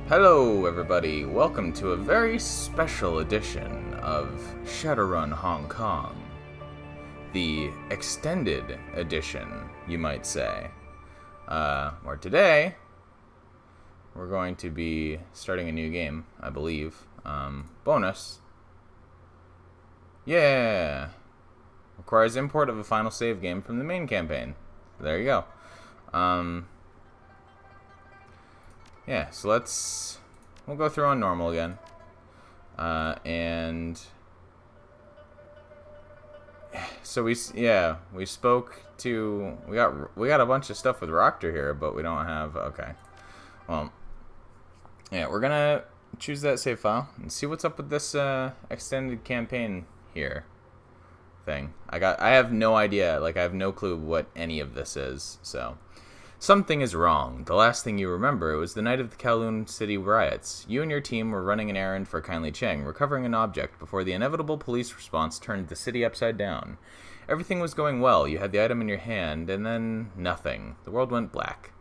Hello, everybody. Welcome to a very special edition of Shadowrun Hong Kong. The extended edition, you might say. Where today, we're going to be starting a new game, I believe. Bonus. Yeah! Requires import of a final save game from the main campaign. There you go. Yeah, so we'll go through on normal again. And so we spoke to, we got a bunch of stuff with Rockter here, but we don't have, okay. Well, yeah, we're gonna choose that save file and see what's up with this extended campaign here thing. I have no idea, I have no clue what any of this is, so. Something is wrong. The last thing you remember was the night of the Kowloon City riots. You and your team were running an errand for Kindly Cheng, recovering an object before the inevitable police response turned the city upside down. Everything was going well. You had the item in your hand, and then nothing. The world went black.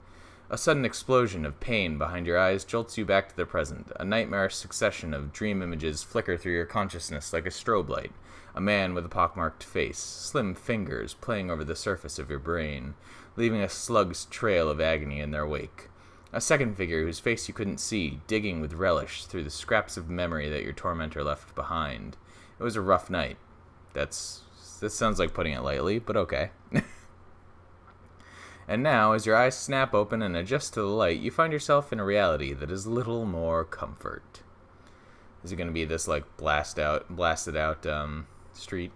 A sudden explosion of pain behind your eyes jolts you back to the present. A nightmarish succession of dream images flicker through your consciousness like a strobe light. A man with a pockmarked face, slim fingers playing over the surface of your brain, leaving a slug's trail of agony in their wake. A second figure whose face you couldn't see, digging with relish through the scraps of memory that your tormentor left behind. It was a rough night. This sounds like putting it lightly, but okay. And now, as your eyes snap open and adjust to the light, you find yourself in a reality that is little more comfort. Is it going to be this, blasted out, street?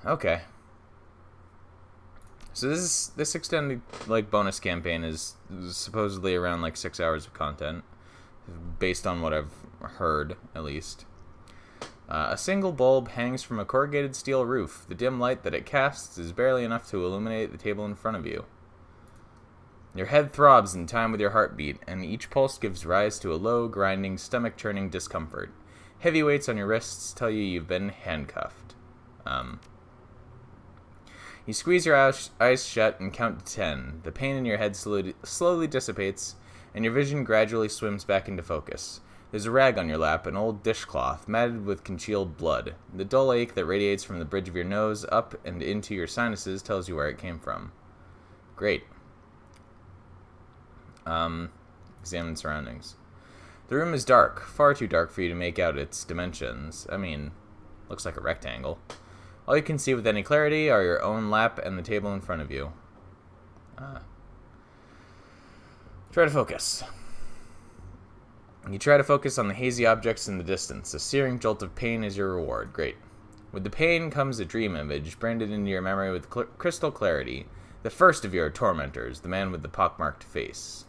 Okay. So this extended, bonus campaign is supposedly around, 6 hours of content. Based on what I've heard, at least. A single bulb hangs from a corrugated steel roof. The dim light that it casts is barely enough to illuminate the table in front of you. Your head throbs in time with your heartbeat, and each pulse gives rise to a low, grinding, stomach-churning discomfort. Heavy weights on your wrists tell you you've been handcuffed. You squeeze your eyes shut and count to 10. The pain in your head slowly dissipates, and your vision gradually swims back into focus. There's a rag on your lap, an old dishcloth, matted with congealed blood. The dull ache that radiates from the bridge of your nose up and into your sinuses tells you where it came from. Great. Examine surroundings. The room is dark, far too dark for you to make out its dimensions. Looks like a rectangle. All you can see with any clarity are your own lap and the table in front of you. Try to focus. You try to focus on the hazy objects in the distance. A searing jolt of pain is your reward. Great. With the pain comes a dream image, branded into your memory with crystal clarity. The first of your tormentors, the man with the pockmarked face.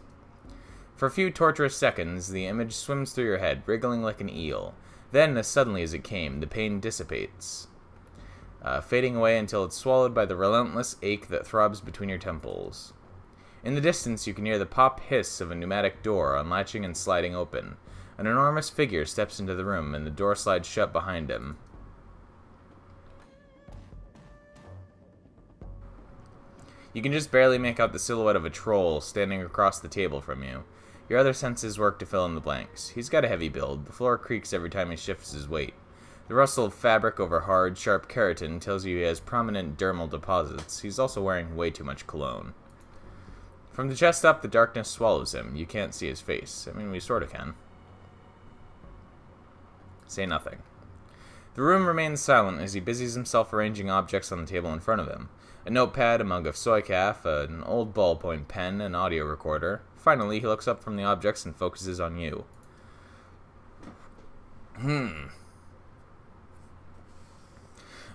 For a few torturous seconds, the image swims through your head, wriggling like an eel. Then, as suddenly as it came, the pain dissipates, fading away until it's swallowed by the relentless ache that throbs between your temples. In the distance, you can hear the pop hiss of a pneumatic door unlatching and sliding open. An enormous figure steps into the room, and the door slides shut behind him. You can just barely make out the silhouette of a troll standing across the table from you. Your other senses work to fill in the blanks. He's got a heavy build. The floor creaks every time he shifts his weight. The rustle of fabric over hard, sharp keratin tells you he has prominent dermal deposits. He's also wearing way too much cologne. From the chest up, the darkness swallows him. You can't see his face. We sort of can. Say nothing. The room remains silent as he busies himself arranging objects on the table in front of him. A notepad, a mug of soy calf, an old ballpoint pen, an audio recorder. Finally, he looks up from the objects and focuses on you.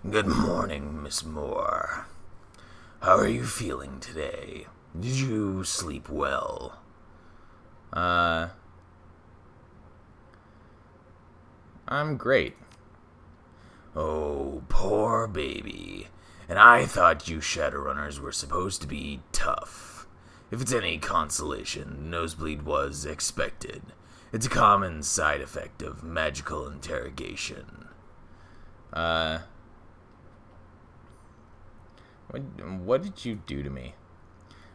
Good morning, Miss Moore. How are you feeling today? Did you sleep well? I'm great. Oh, poor baby. And I thought you Shadowrunners were supposed to be tough. If it's any consolation, nosebleed was expected. It's a common side effect of magical interrogation. What did you do to me?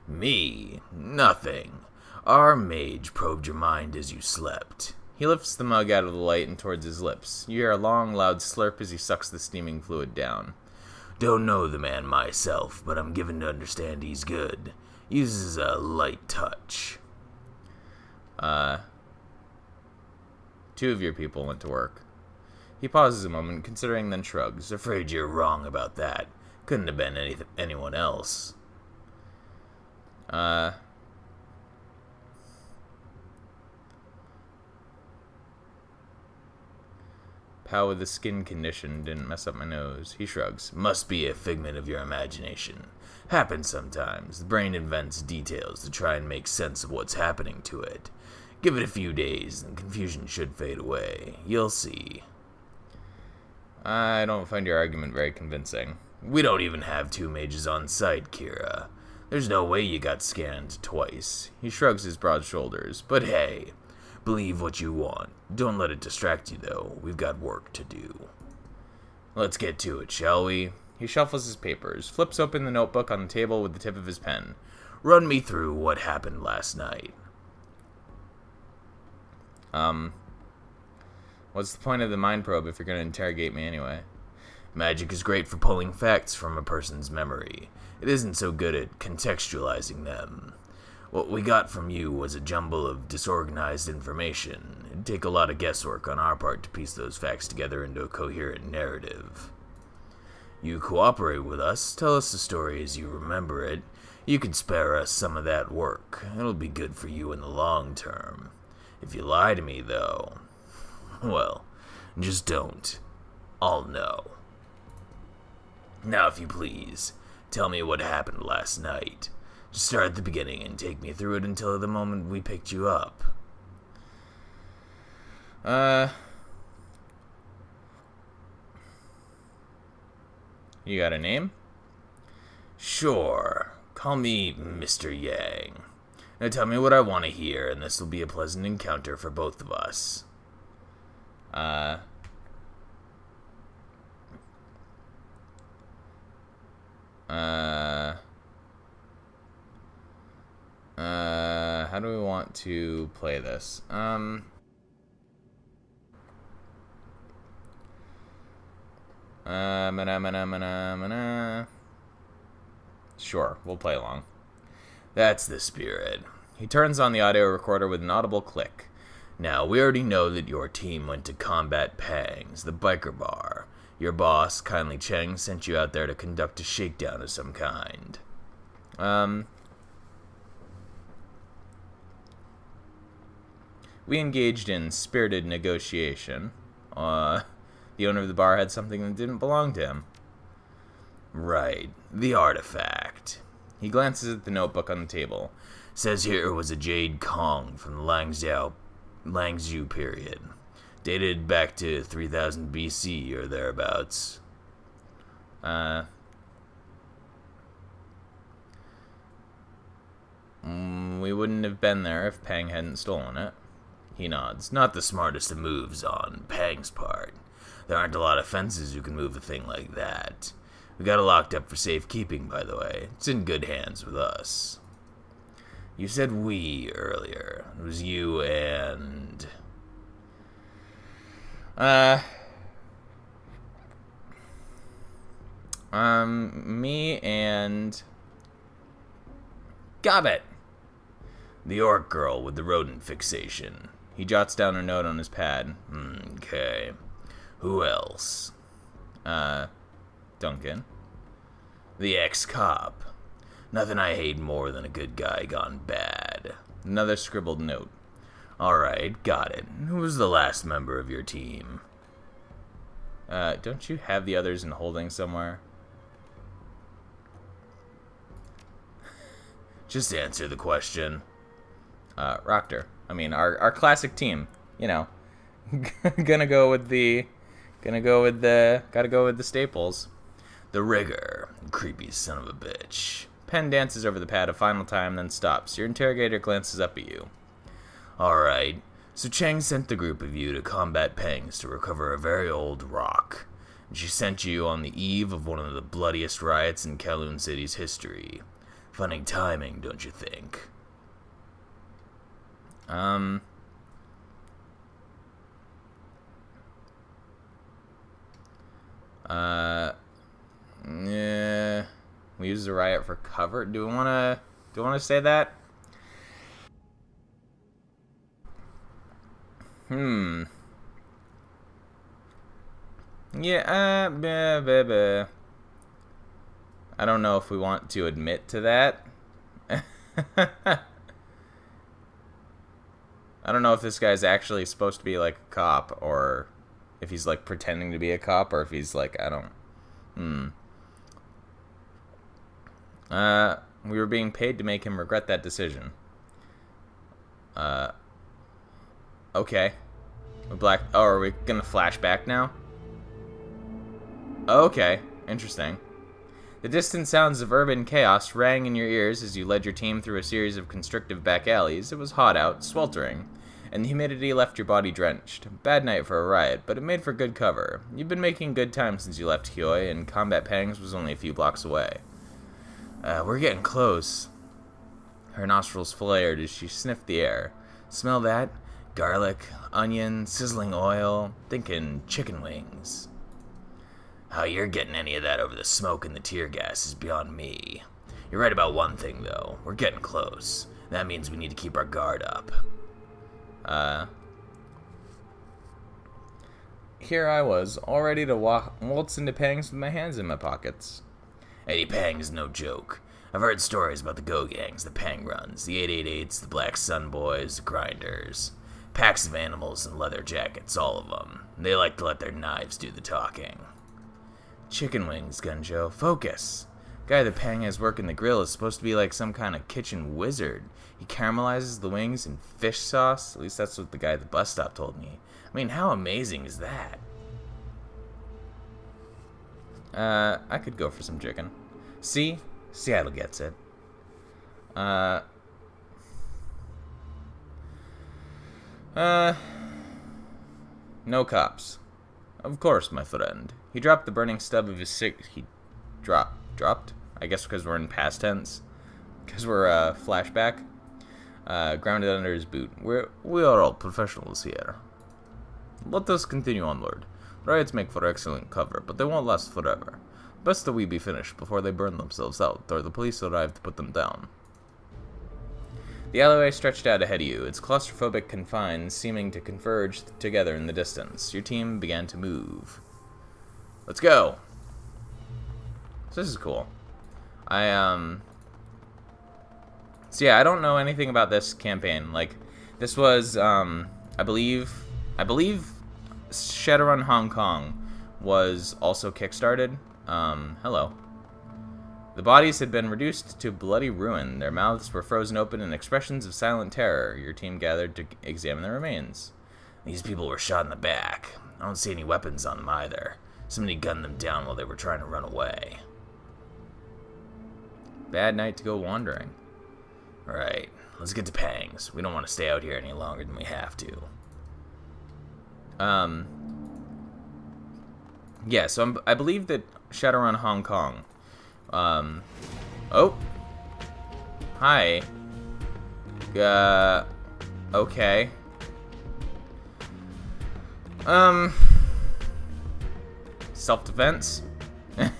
Me? Nothing. Our mage probed your mind as you slept. He lifts the mug out of the light and towards his lips. You hear a long, loud slurp as he sucks the steaming fluid down. Don't know the man myself, but I'm given to understand he's good. Uses a light touch. Two of your people went to work. He pauses a moment, considering, then shrugs. Afraid you're wrong about that. Couldn't have been anyone else. Pal with the skin condition didn't mess up my nose. He shrugs. Must be a figment of your imagination. Happens sometimes. The brain invents details to try and make sense of what's happening to it. Give it a few days, and confusion should fade away. You'll see. I don't find your argument very convincing. We don't even have 2 mages on site, Kira. There's no way you got scanned twice. He shrugs his broad shoulders. But hey, believe what you want. Don't let it distract you, though. We've got work to do. Let's get to it, shall we? He shuffles his papers, flips open the notebook on the table with the tip of his pen. Run me through what happened last night. What's the point of the mind probe if you're going to interrogate me anyway? Magic is great for pulling facts from a person's memory. It isn't so good at contextualizing them. What we got from you was a jumble of disorganized information. It'd take a lot of guesswork on our part to piece those facts together into a coherent narrative. You cooperate with us, tell us the story as you remember it. You can spare us some of that work. It'll be good for you in the long term. If you lie to me, though, well, just don't. I'll know. Now, if you please, tell me what happened last night. Just start at the beginning and take me through it until the moment we picked you up. You got a name? Sure. Call me Mr. Yang. Now tell me what I want to hear, and this will be a pleasant encounter for both of us. How do we want to play this? Sure, we'll play along. That's the spirit. He turns on the audio recorder with an audible click. Now, we already know that your team went to combat Pangs, the biker bar. Your boss, Kindly Cheng, sent you out there to conduct a shakedown of some kind. We engaged in spirited negotiation. The owner of the bar had something that didn't belong to him. Right, the artifact. He glances at the notebook on the table. Says here it was a jade Kong from the Langzhou period. Dated back to 3000 BC or thereabouts. We wouldn't have been there if Pang hadn't stolen it. He nods. Not the smartest of moves on Pang's part. There aren't a lot of fences who can move a thing like that. We got it locked up for safekeeping, by the way. It's in good hands with us. You said we earlier. It was you and... Me and... Got it! The orc girl with the rodent fixation. He jots down a note on his pad. Okay. Who else? Duncan. The ex-cop. Nothing I hate more than a good guy gone bad. Another scribbled note. Alright, got it. Who was the last member of your team? Don't you have the others in holding somewhere? Just answer the question. Proctor. I mean, our classic team. You know, gotta go with the staples. The rigger. Creepy son of a bitch. Pen dances over the pad a final time, then stops. Your interrogator glances up at you. Alright, so Cheng sent the group of you to combat Pangs to recover a very old rock. And she sent you on the eve of one of the bloodiest riots in Kowloon City's history. Funny timing, don't you think? Um. Yeah. We use the riot for cover. Do we wanna? Do we wanna say that? Hmm. Yeah. Bah, bah, bah. I don't know if we want to admit to that. I don't know if this guy's actually supposed to be like a cop, or if he's like pretending to be a cop, or if he's like, I don't. We were being paid to make him regret that decision. Okay. Black. Oh, are we gonna flash back now? Okay, interesting. The distant sounds of urban chaos rang in your ears as you led your team through a series of constrictive back alleys. It was hot out, sweltering, and the humidity left your body drenched. Bad night for a riot, but it made for good cover. You've been making good time since you left Hyoi, and Combat Pangs was only a few blocks away. We're getting close. Her nostrils flared as she sniffed the air. Smell that? Garlic, onion, sizzling oil, thinking chicken wings. How you're getting any of that over the smoke and the tear gas is beyond me. You're right about one thing, though. We're getting close. That means we need to keep our guard up. Here I was, all ready to waltz into Pangs with my hands in my pockets. Eddie Pang is no joke. I've heard stories about the Go Gangs, the Pang Runs, the 888s, the Black Sun Boys, the Grinders. Packs of animals in leather jackets, all of them. They like to let their knives do the talking. Chicken wings, Gunjo. Focus. Guy that Pang has working the grill is supposed to be like some kind of kitchen wizard. He caramelizes the wings in fish sauce. At least that's what the guy at the bus stop told me. I mean, how amazing is that? I could go for some chicken. See? Seattle gets it. No cops. Of course, my friend. He dropped the burning stub of his He dropped? I guess because we're in past tense. Because we're, flashback. Grounded under his boot. We are all professionals here. Let us continue onward. Riots make for excellent cover, but they won't last forever. Best that we be finished before they burn themselves out, or the police arrive to put them down. The alleyway stretched out ahead of you, its claustrophobic confines seeming to converge together in the distance. Your team began to move. Let's go! So this is cool. So yeah, I don't know anything about this campaign. Like, this was, I believe Shadowrun Hong Kong was also kickstarted. Hello. The bodies had been reduced to bloody ruin. Their mouths were frozen open in expressions of silent terror. Your team gathered to examine the remains. These people were shot in the back. I don't see any weapons on them either. Somebody gunned them down while they were trying to run away. Bad night to go wandering. Alright, let's get to Pangs. We don't want to stay out here any longer than we have to. Yeah, so I believe that Shadowrun Hong Kong. Oh. Hi. Okay. Self-defense? The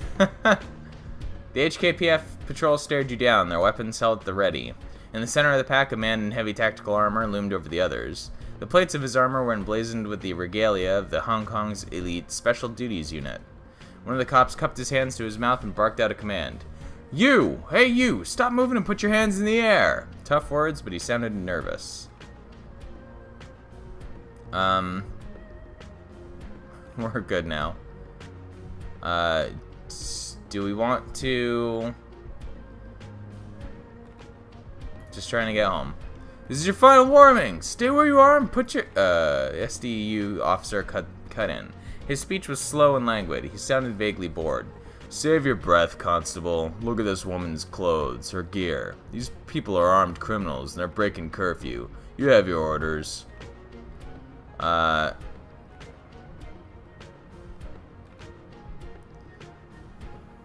HKPF patrol stared you down, their weapons held at the ready. In the center of the pack, a man in heavy tactical armor loomed over the others. The plates of his armor were emblazoned with the regalia of the Hong Kong's elite Special Duties Unit. One of the cops cupped his hands to his mouth and barked out a command. You! Hey you! Stop moving and put your hands in the air! Tough words, but he sounded nervous. We're good now. Do we want to... Just trying to get home. This is your final warning! Stay where you are and put your... SDU officer cut in. His speech was slow and languid. He sounded vaguely bored. Save your breath, constable. Look at this woman's clothes, her gear. These people are armed criminals, and they're breaking curfew. You have your orders.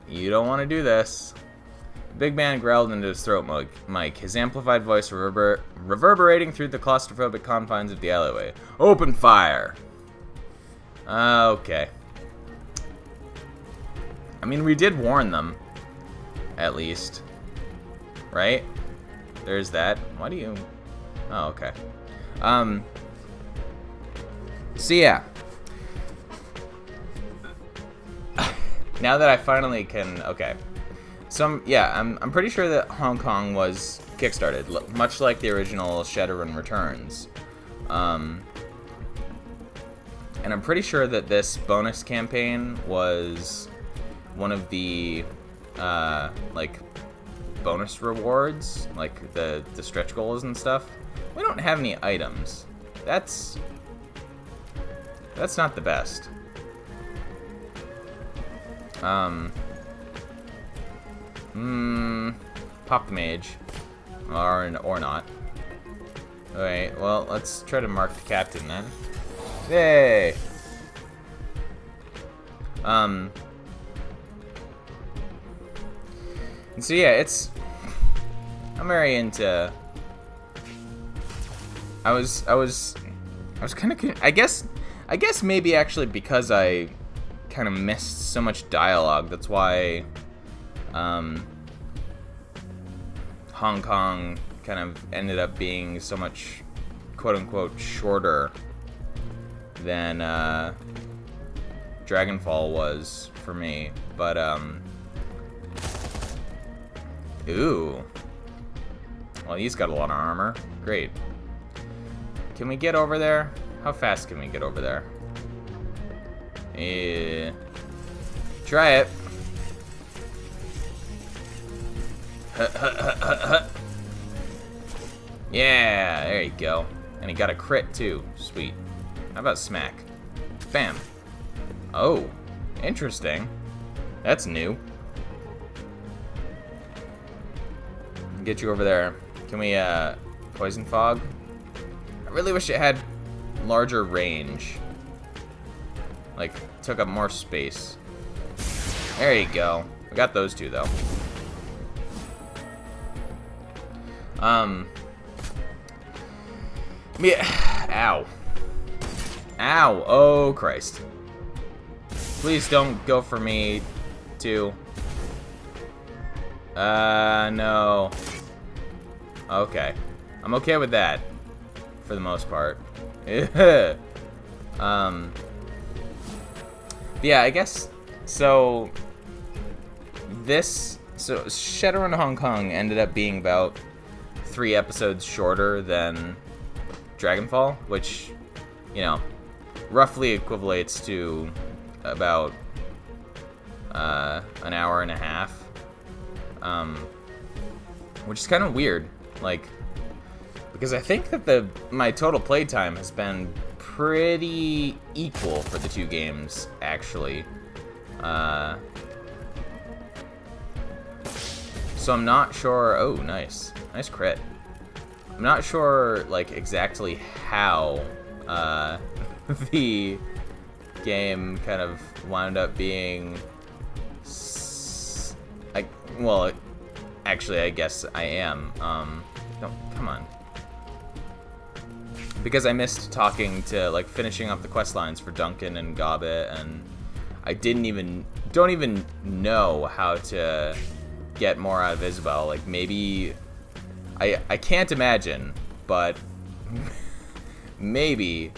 You don't want to do this. Big man growled into his throat mic, his amplified voice reverberating through the claustrophobic confines of the alleyway. Open fire! Okay. I mean, we did warn them. At least. Right? There's that. Why do you... Oh, okay. So, yeah. Now that I finally can... Okay. So, yeah, I'm pretty sure that Hong Kong was kickstarted, much like the original Shadowrun Returns. And I'm pretty sure that this bonus campaign was one of the, like, bonus rewards, like the stretch goals and stuff. We don't have any items. That's not the best. Pop the mage. Or not. Alright, well, let's try to mark the captain then. Yay! And so yeah, I'm very into... I was kind of... I guess maybe actually because I kind of missed so much dialogue, that's why Hong Kong kind of ended up being so much quote-unquote shorter than Dragonfall was for me. But ooh, well, he's got a lot of armor. Great. Can we get over there? How fast can we get over there? Try it. Yeah, there you go. And he got a crit too. Sweet. How about smack? Bam. Oh, interesting. That's new. Get you over there. Can we poison fog? I really wish it had larger range. Like, took up more space. There you go. We got those two though. Yeah. Ow. Ow. Oh, Christ. Please don't go for me, too. No. Okay. I'm okay with that. For the most part. Yeah, I guess... So... So, Shadowrun Hong Kong ended up being about 3 episodes shorter than Dragonfall, which, you know, roughly equivalates to about an hour and a half, which is kind of weird, like, because I think that my total playtime has been pretty equal for the 2 games, actually. So I'm not sure. Oh, nice crit. I'm not sure, like, exactly how the game kind of wound up being. Well, actually, I guess I am. No, come on. Because I missed talking to, like, finishing up the quest lines for Duncan and Gobbet, and I don't even know how to get more out of Isabel. Like, maybe I can't imagine, but maybe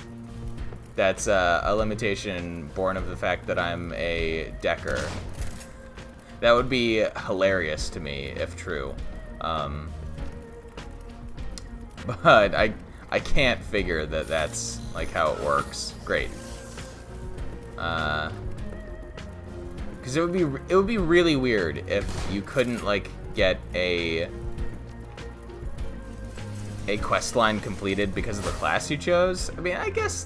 that's a limitation born of the fact that I'm a decker. That would be hilarious to me if true. But I can't figure that that's like how it works. Great. Because it would be really weird if you couldn't, like, get a quest line completed because of the class you chose. I mean, I guess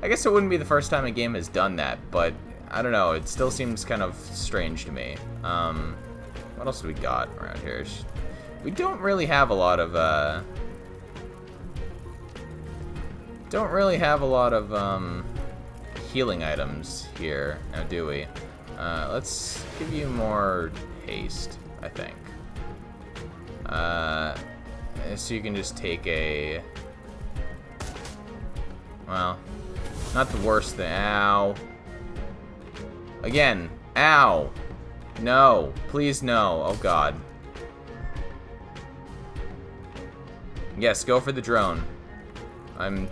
it wouldn't be the first time a game has done that, but I don't know. It still seems kind of strange to me. What else do we got around here? We don't really have a lot of healing items here, now do we? Let's give you more haste, I think. So you can just take a... Well, not the worst thing. Ow. Again. Ow. No. Please no. Oh, God. Yes, go for the drone. I'm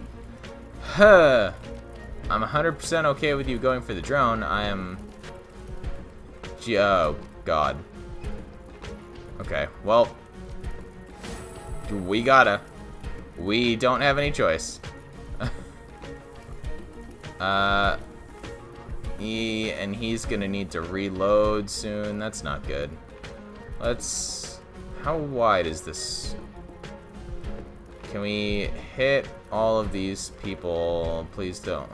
100% okay with you going for the drone. I am... Oh, God. Okay, well... We gotta. We don't have any choice. And he's gonna need to reload soon. That's not good. Let's... How wide is this? Can we hit all of these people? Please don't.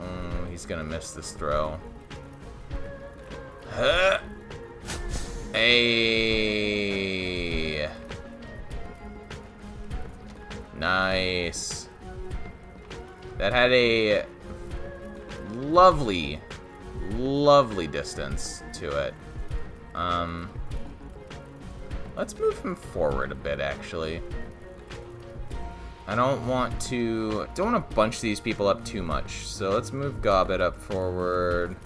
He's gonna miss this throw. Hey. Nice. That had a lovely, lovely distance to it. Let's move him forward a bit, actually. I don't want to bunch these people up too much. So let's move Gobbet up forward.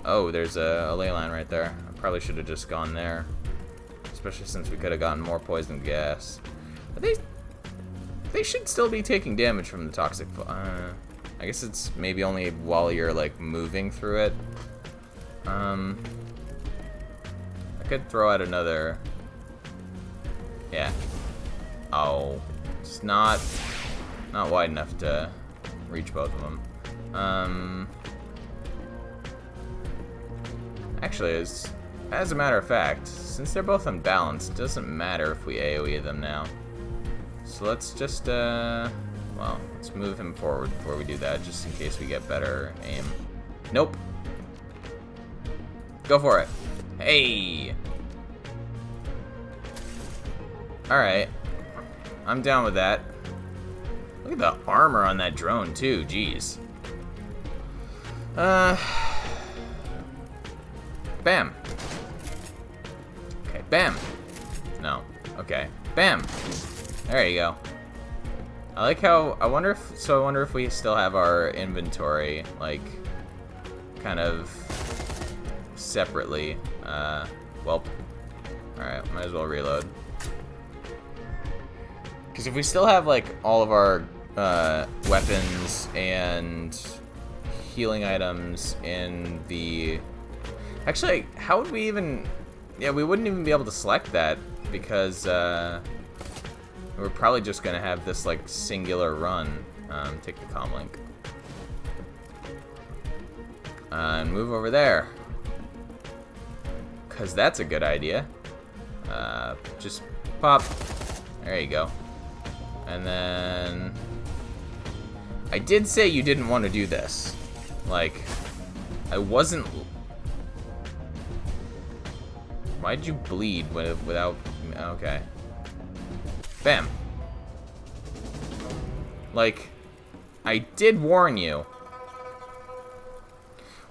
Oh, there's a ley line right there. I probably should have just gone there. Especially since we could have gotten more poison gas. But they should still be taking damage from the toxic... I guess it's maybe only while you're, like, moving through it. I could throw out another... Yeah. Oh. It's not wide enough to reach both of them. Actually, as a matter of fact, since they're both unbalanced, it doesn't matter if we AoE them now. So let's just, well, let's move him forward before we do that, just in case we get better aim. Nope. Go for it. Hey! Alright. I'm down with that. Look at the armor on that drone, too. Jeez. Bam. Okay, bam. No. Okay. Bam. There you go. I like how... I wonder if we still have our inventory, like, kind of separately. Welp. Alright, might as well reload. Because if we still have, like, all of our weapons and healing items in the... Actually, how would we even... Yeah, we wouldn't even be able to select that because we're probably just going to have this, like, singular run. Take the comm link. And move over there. Because that's a good idea. Just pop. There you go. And then... I did say you didn't want to do this. Like, I wasn't... Why'd you bleed without... Okay. Bam. Like, I did warn you.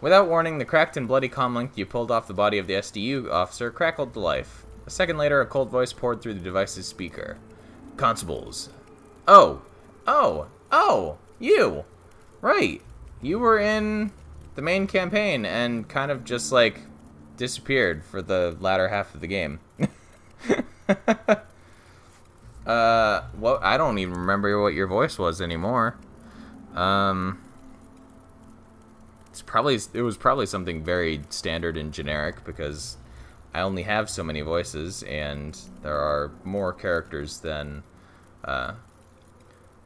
Without warning, the cracked and bloody comm link you pulled off the body of the SDU officer crackled to life. A second later, a cold voice poured through the device's speaker. Constables. Oh. Oh. Oh. You. Right. You were in the main campaign and kind of just, like, disappeared for the latter half of the game. Well, I don't even remember what your voice was anymore. It was probably something very standard and generic because I only have so many voices and there are more characters than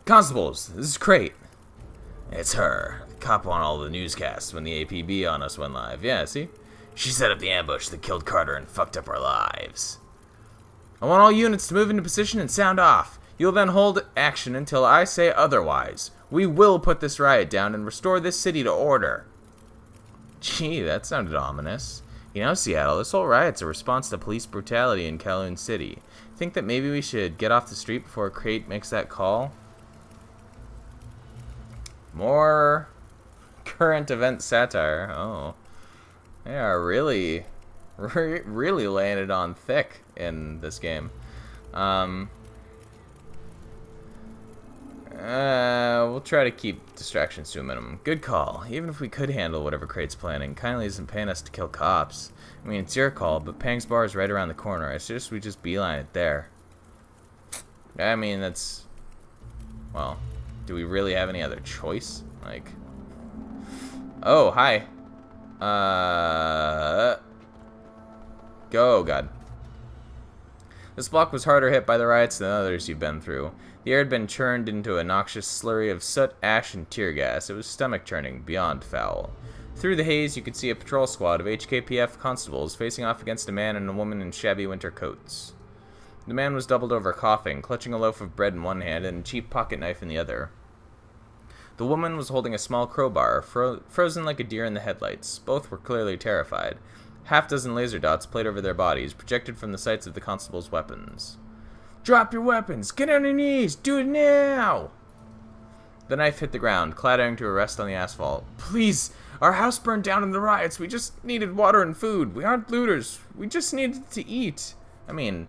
Constables, this is Crate. It's her. The cop on all the newscasts when the APB on us went live. Yeah, see? She set up the ambush that killed Carter and fucked up our lives. I want all units to move into position and sound off. You'll then hold action until I say otherwise. We will put this riot down and restore this city to order. Gee, that sounded ominous. You know, Seattle, this whole riot's a response to police brutality in Kowloon City. Think that maybe we should get off the street before Crate makes that call? More current event satire. Oh. They are really laying it on thick in this game. We'll try to keep distractions to a minimum. Good call. Even if we could handle whatever Crate's planning, kindly isn't paying us to kill cops. I mean, it's your call, but Pang's bar is right around the corner. I suggest we just beeline it there. I mean, that's... Well, do we really have any other choice? Like... Oh, hi. Go, God. This block was harder hit by the riots than others you've been through. The air had been churned into a noxious slurry of soot, ash, and tear gas. It was stomach-churning, beyond foul. Through the haze, you could see a patrol squad of HKPF constables facing off against a man and a woman in shabby winter coats. The man was doubled over, coughing, clutching a loaf of bread in one hand and a cheap pocket knife in the other. The woman was holding a small crowbar, frozen like a deer in the headlights. Both were clearly terrified. Half-dozen laser dots played over their bodies, projected from the sights of the constable's weapons. Drop your weapons! Get on your knees! Do it now! The knife hit the ground, clattering to a rest on the asphalt. Please! Our house burned down in the riots. We just needed water and food. We aren't looters. We just needed to eat. I mean,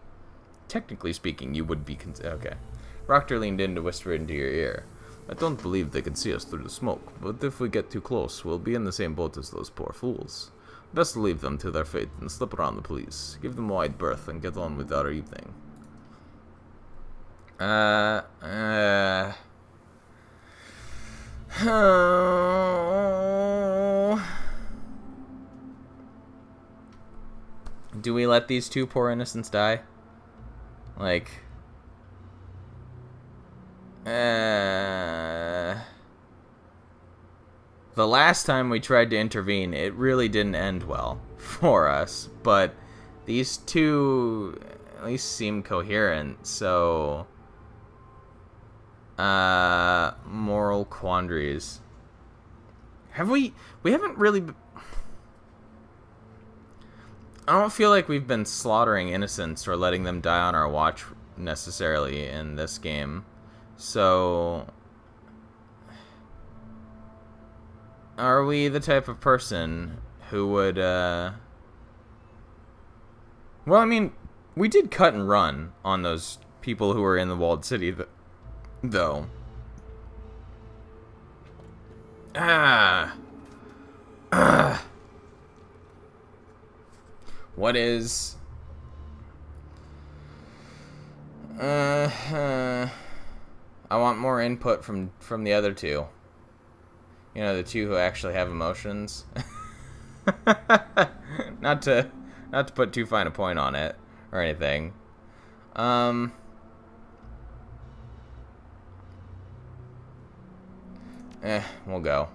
technically speaking, you would be... Okay. Proctor leaned in to whisper into your ear. I don't believe they can see us through the smoke, but if we get too close, we'll be in the same boat as those poor fools. Best leave them to their fate and slip around the police. Give them wide berth and get on with our evening. Do we let these two poor innocents die? Like... The last time we tried to intervene, it really didn't end well for us, but these two at least seem coherent, so... moral quandaries. We haven't really... I don't feel like we've been slaughtering innocents or letting them die on our watch necessarily in this game. So, are we the type of person who would, well, I mean, we did cut and run on those people who were in the walled city, though. What is... I want more input from the other two. You know, the two who actually have emotions. Not to put too fine a point on it or anything. We'll go.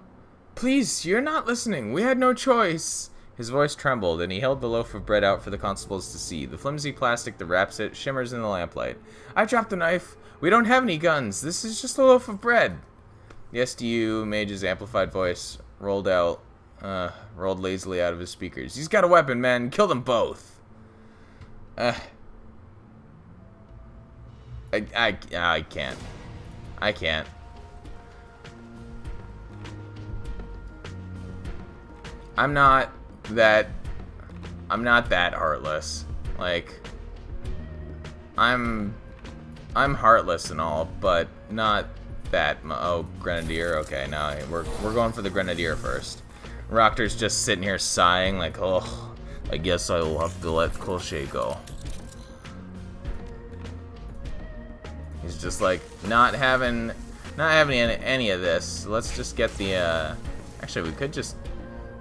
Please, you're not listening. We had no choice. His voice trembled, and he held the loaf of bread out for the constables to see. The flimsy plastic that wraps it shimmers in the lamplight. I dropped the knife. We don't have any guns. This is just a loaf of bread. Yes to you, Mage's amplified voice rolled lazily out of his speakers. He's got a weapon, man. Kill them both. I can't. I can't. I'm not that heartless. Like, I'm heartless and all, but not that. Oh, Grenadier. Okay, now we're going for the Grenadier first. Rockter's just sitting here sighing, like, oh, I guess I will have to let Crochet go. He's just like not having any of this. Let's just get the. Actually, we could just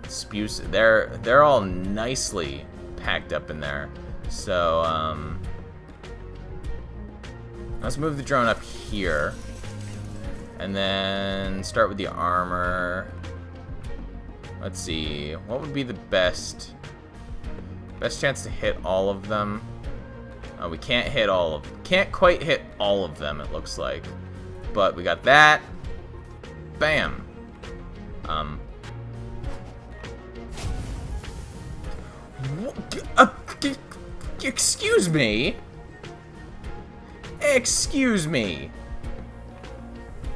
spew. They're all nicely packed up in there. So let's move the drone up here, and then start with the armor. Let's see, what would be the best chance to hit all of them? We can't quite hit all of them, it looks like, but we got that. Bam. Excuse me. Excuse me.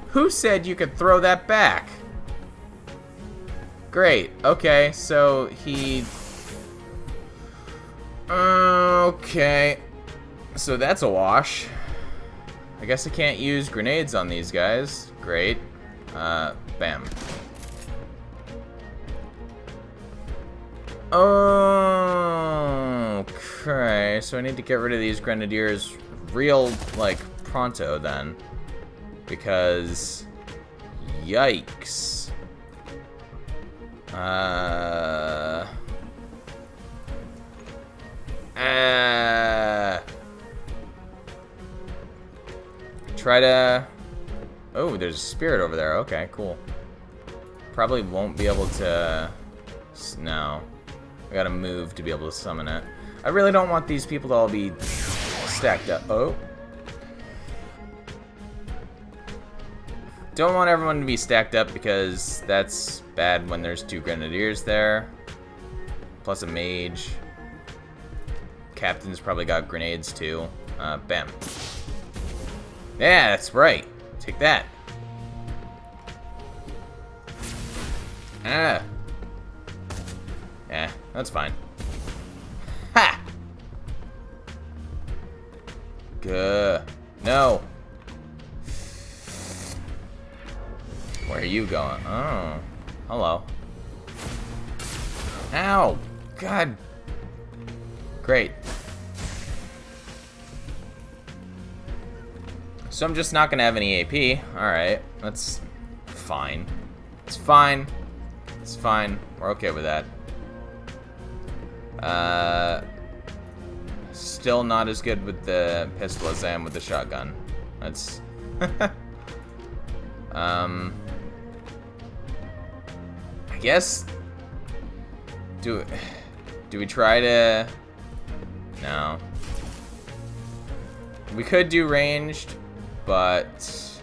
Who said you could throw that back? Great. Okay, so he... Okay. So that's a wash. I guess I can't use grenades on these guys. Great. Bam. Okay, so I need to get rid of these grenadiers real, like, pronto then. Because... yikes. Try to... Oh, there's a spirit over there. Okay, cool. Probably won't be able to... No. I gotta move to be able to summon it. I really don't want these people to all be stacked up. Oh. Don't want everyone to be stacked up because that's bad when there's 2 grenadiers there. Plus a mage. Captain's probably got grenades too. Bam. Yeah, that's right. Take that. Ah. Yeah, that's fine. Ha! Good. No. Where are you going? Oh. Hello. Ow! God. Great. So I'm just not gonna have any AP. Alright. That's fine. It's fine. It's fine. We're okay with that. Still not as good with the pistol as I am with the shotgun. That's... I guess... Do we try to... No. We could do ranged, but...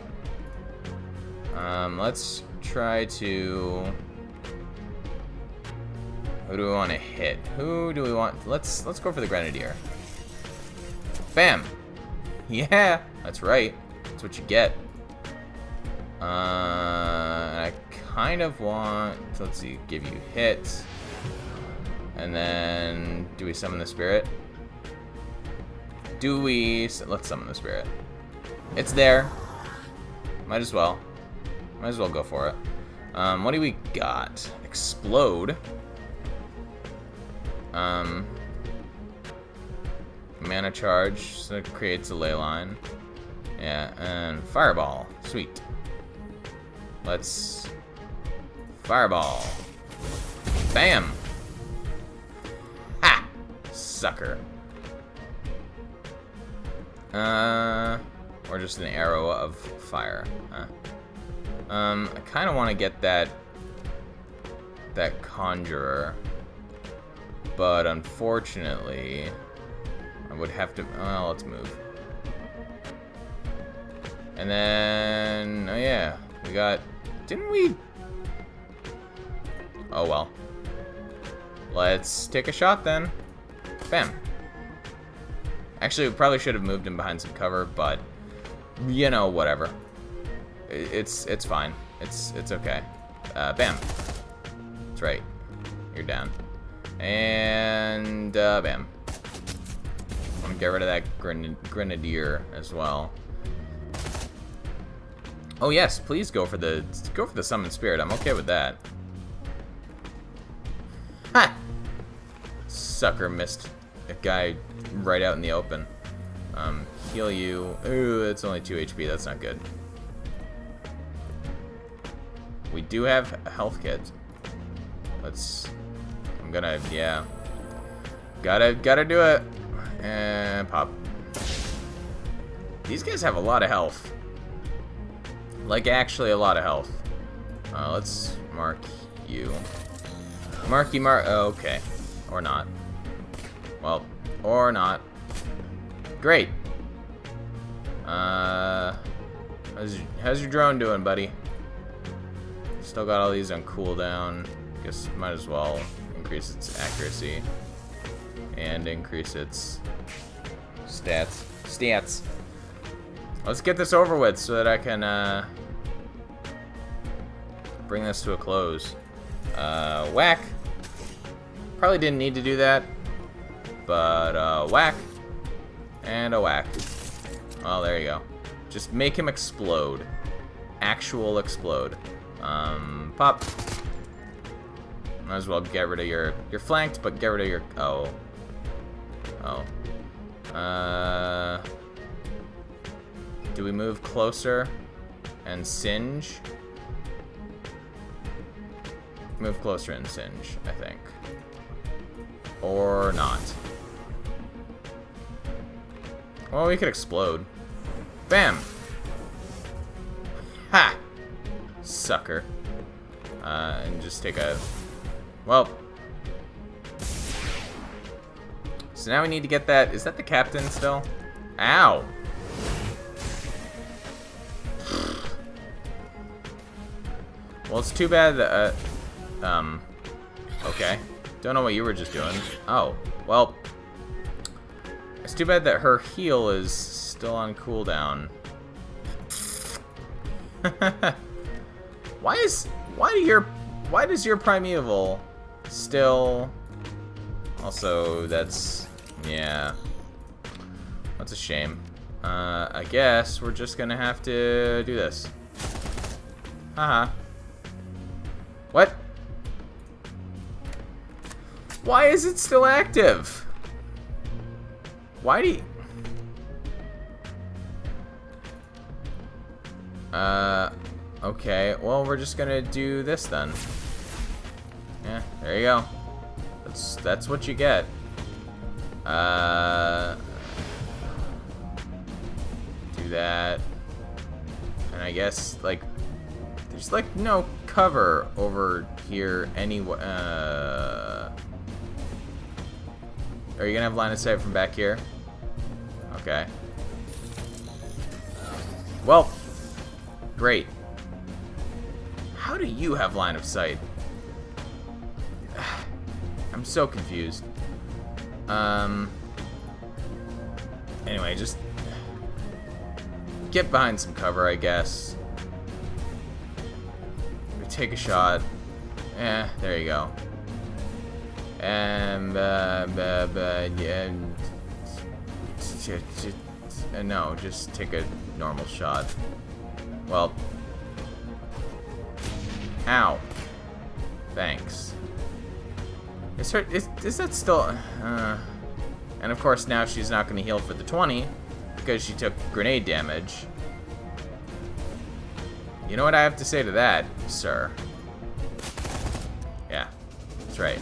let's try to... Who do we want to hit? Who do we want? Let's go for the grenadier. Bam! Yeah, that's right. That's what you get. I kind of want... Let's see, give you hit. And then... Do we summon the spirit? Do we... Let's summon the spirit. It's there. Might as well. Might as well go for it. What do we got? Explode. Mana charge, so it creates a ley line. Yeah, and fireball. Sweet. Let's... Fireball. Bam! Ha! Sucker. Or just an arrow of fire. I kind of want to get that conjurer, but unfortunately, I would have to. Well, let's move. And then, oh yeah, we got. Didn't we? Oh well. Let's take a shot then. Bam. Actually, we probably should have moved him behind some cover, but you know, whatever. It's fine. It's okay. Bam. That's right. You're down. And bam. I'm gonna get rid of that grenadier as well. Oh yes, please go for the summon spirit. I'm okay with that. Ha! Sucker missed a guy right out in the open. Heal you. Ooh, it's only 2 HP. That's not good. We do have a health kit. I'm gonna, yeah. Gotta do it. And pop. These guys have a lot of health. Like, actually a lot of health. Let's mark you. Okay. Or not. Well, or not. Great. How's your drone doing, buddy? Still got all these on cooldown. Guess might as well increase its accuracy and increase its stats. Let's get this over with so that I can bring this to a close. Whack. Probably didn't need to do that, but whack. And a whack. Oh, there you go. Just make him explode. Actual explode. Pop. Might as well get rid of your... You're flanked, but get rid of your... Oh. Oh. Do we move closer and singe? Move closer and singe, I think. Or not. Well, we could explode. Bam! Ha! Sucker. And just take a... Well. So now we need to get that... Is that the captain still? Ow! Well, it's too bad that... Okay. Don't know what you were just doing. Oh. Well... It's too bad that her heal is still on cooldown. Why does your primeval still... Also, that's... Yeah. That's a shame. I guess we're just gonna have to do this. Haha. What? Why is it still active? Why do you... Okay. Well, we're just gonna do this then. Yeah, there you go. That's what you get. Do that. And I guess, like, there's, like, no cover over here anyway. Are you gonna have line of sight from back here? Okay. Well, great. How do you have line of sight? I'm so confused. Anyway, just get behind some cover, I guess. Take a shot. There you go. And no, just take a normal shot. Well, ow. Thanks. Is that still? And of course now she's not going to heal for the 20 because she took grenade damage. You know what I have to say to that, sir? Yeah, that's right.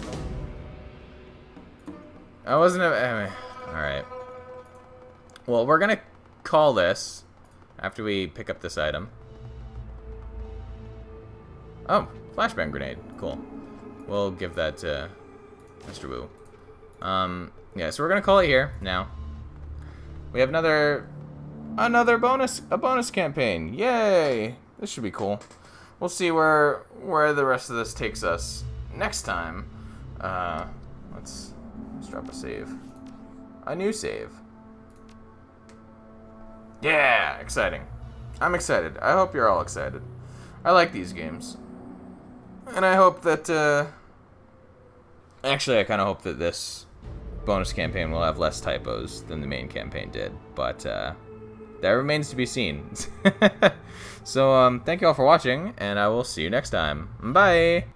I wasn't a... Alright. Well, we're gonna call this after we pick up this item. Oh, flashbang grenade. Cool. We'll give that to Mr. Wu. Yeah, so we're gonna call it here now. We have another bonus campaign. Yay! This should be cool. We'll see where the rest of this takes us next time. Let's drop a save. A new save. Yeah, exciting. I'm excited. I hope you're all excited. I like these games. And I hope that, actually, I kind of hope that this bonus campaign will have less typos than the main campaign did. But, that remains to be seen. So, thank you all for watching, and I will see you next time. Bye!